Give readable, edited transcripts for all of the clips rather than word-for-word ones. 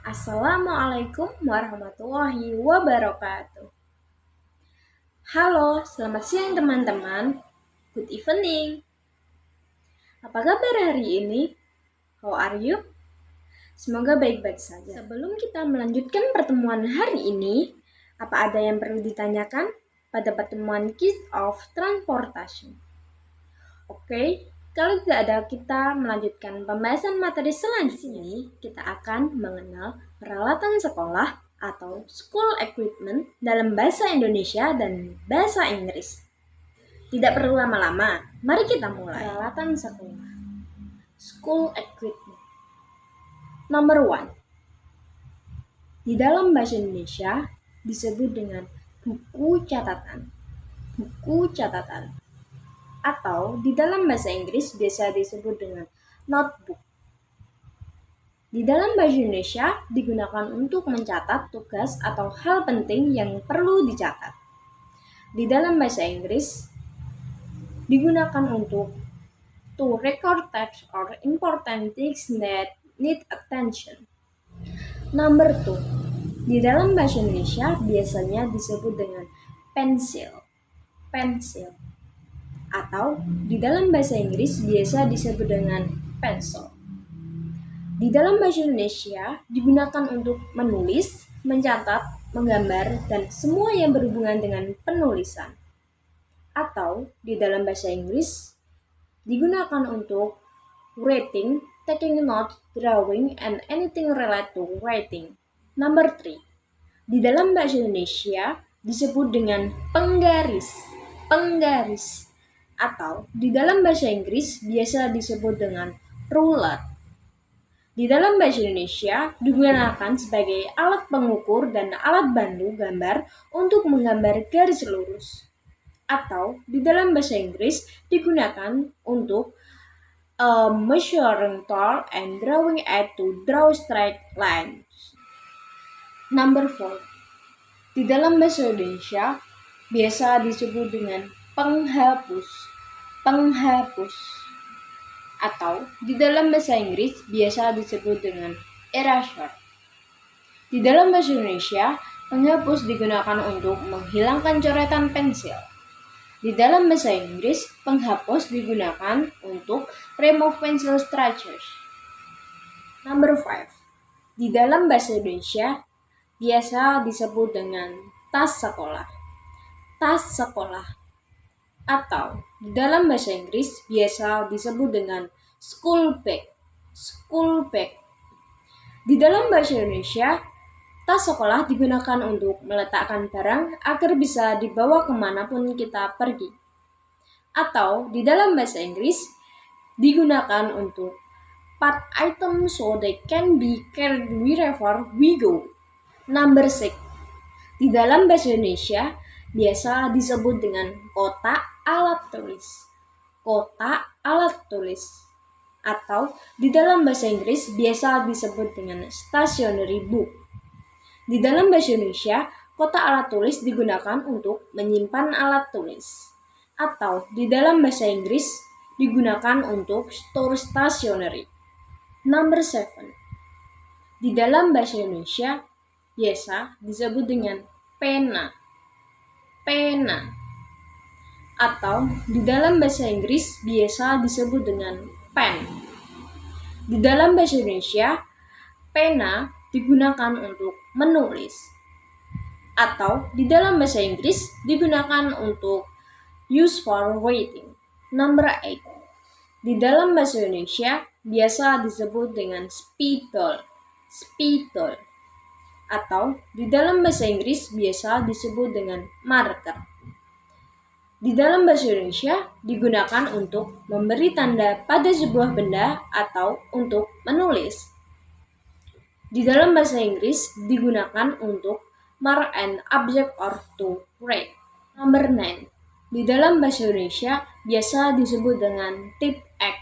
Assalamualaikum warahmatullahi wabarakatuh. Halo, selamat siang teman-teman. Good evening. Apa kabar hari ini? How are you? Semoga baik-baik saja. Sebelum kita melanjutkan pertemuan hari ini, apa ada yang perlu ditanyakan pada pertemuan Kiss of Transportation? Oke, kalau tidak ada, kita melanjutkan pembahasan materi selanjutnya. Kita akan mengenal peralatan sekolah atau school equipment dalam bahasa Indonesia dan bahasa Inggris. Tidak perlu lama-lama, mari kita mulai. Peralatan sekolah, school equipment. Number 1. Di dalam bahasa Indonesia disebut dengan buku catatan. Buku catatan. Atau di dalam bahasa Inggris biasa disebut dengan notebook. Di dalam bahasa Indonesia digunakan untuk mencatat tugas atau hal penting yang perlu dicatat. Di dalam bahasa Inggris digunakan untuk to record text or important things that need attention. Number 2. Di dalam bahasa Indonesia biasanya disebut dengan pensil. Pensil. Atau di dalam bahasa Inggris biasa disebut dengan pencil. Di dalam bahasa Indonesia digunakan untuk menulis, mencatat, menggambar, dan semua yang berhubungan dengan penulisan. Atau di dalam bahasa Inggris digunakan untuk writing, taking notes, drawing, and anything related to writing. Number 3. Di dalam bahasa Indonesia disebut dengan penggaris. Penggaris. Atau di dalam bahasa Inggris biasa disebut dengan ruler. Di dalam bahasa Indonesia digunakan sebagai alat pengukur dan alat bantu gambar untuk menggambar garis lurus. Atau di dalam bahasa Inggris digunakan untuk measuring tool and drawing aid to draw straight lines. Number 4. Di dalam bahasa Indonesia biasa disebut dengan penghapus. Penghapus. Atau di dalam bahasa Inggris biasa disebut dengan eraser. Di dalam bahasa Indonesia, penghapus digunakan untuk menghilangkan coretan pensil. Di dalam bahasa Inggris, penghapus digunakan untuk remove pencil scratches. Number 5. Di dalam bahasa Indonesia biasa disebut dengan tas sekolah. Tas sekolah. Atau di dalam bahasa Inggris biasa disebut dengan school bag. School bag. Di dalam bahasa Indonesia, tas sekolah digunakan untuk meletakkan barang agar bisa dibawa kemanapun kita pergi. Atau di dalam bahasa Inggris digunakan untuk part item so they can be carried wherever we go. Number 6. Di dalam bahasa Indonesia biasa disebut dengan kotak alat tulis. Kotak alat tulis. Atau di dalam bahasa Inggris biasa disebut dengan stationery book. Di dalam bahasa Indonesia, kotak alat tulis digunakan untuk menyimpan alat tulis. Atau di dalam bahasa Inggris digunakan untuk store stationery. Number 7. Di dalam bahasa Indonesia biasa disebut dengan pena. Pena. Atau di dalam bahasa Inggris biasa disebut dengan pen. Di dalam bahasa Indonesia, pena digunakan untuk menulis. Atau di dalam bahasa Inggris digunakan untuk use for writing. Number 8. Di dalam bahasa Indonesia biasa disebut dengan spidol. Spidol. Atau di dalam bahasa Inggris biasa disebut dengan marker. Di dalam bahasa Indonesia digunakan untuk memberi tanda pada sebuah benda atau untuk menulis. Di dalam bahasa Inggris digunakan untuk mark an object or to write. Number 9. Di dalam bahasa Indonesia biasa disebut dengan tip X.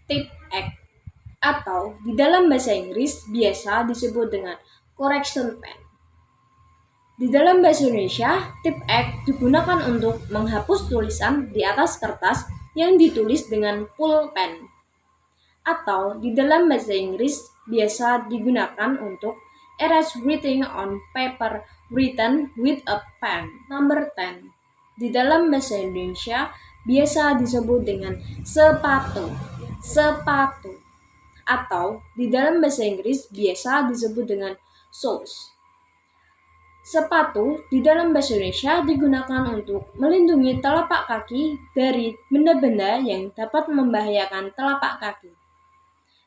Tip X. Atau di dalam bahasa Inggris biasa disebut dengan correction pen. Di dalam bahasa Indonesia, tip X digunakan untuk menghapus tulisan di atas kertas yang ditulis dengan pulpen. Atau di dalam bahasa Inggris biasa digunakan untuk Erase writing on paper written with a pen. Number 10. Di dalam bahasa Indonesia biasa disebut dengan sepatu. Sepatu. Atau di dalam bahasa Inggris biasa disebut dengan shoes. Sepatu di dalam bahasa Indonesia digunakan untuk melindungi telapak kaki dari benda-benda yang dapat membahayakan telapak kaki.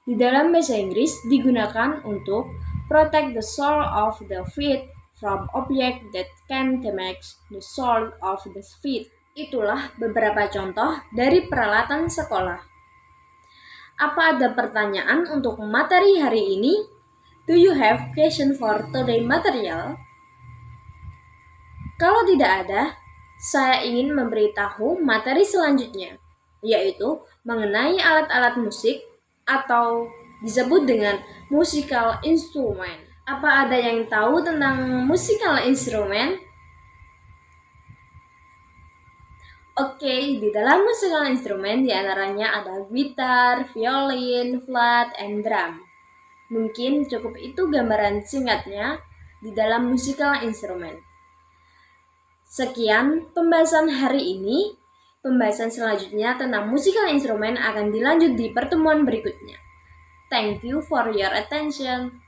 Di dalam bahasa Inggris digunakan untuk protect the sole of the feet from objects that can damage the sole of the feet. Itulah beberapa contoh dari peralatan sekolah. Apa ada pertanyaan untuk materi hari ini? Do you have question for today material? Kalau tidak ada, saya ingin memberitahu materi selanjutnya, yaitu mengenai alat-alat musik atau disebut dengan musical instrument. Apa ada yang tahu tentang musical instrument? Oke, di dalam musical instrument diantaranya ada gitar, violin, flute, and drum. Mungkin cukup itu gambaran singkatnya di dalam musical instrument. Sekian pembahasan hari ini. Pembahasan selanjutnya tentang musical instrument akan dilanjut di pertemuan berikutnya. Thank you for your attention.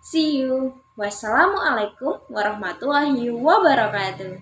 See you. Wassalamualaikum warahmatullahi wabarakatuh.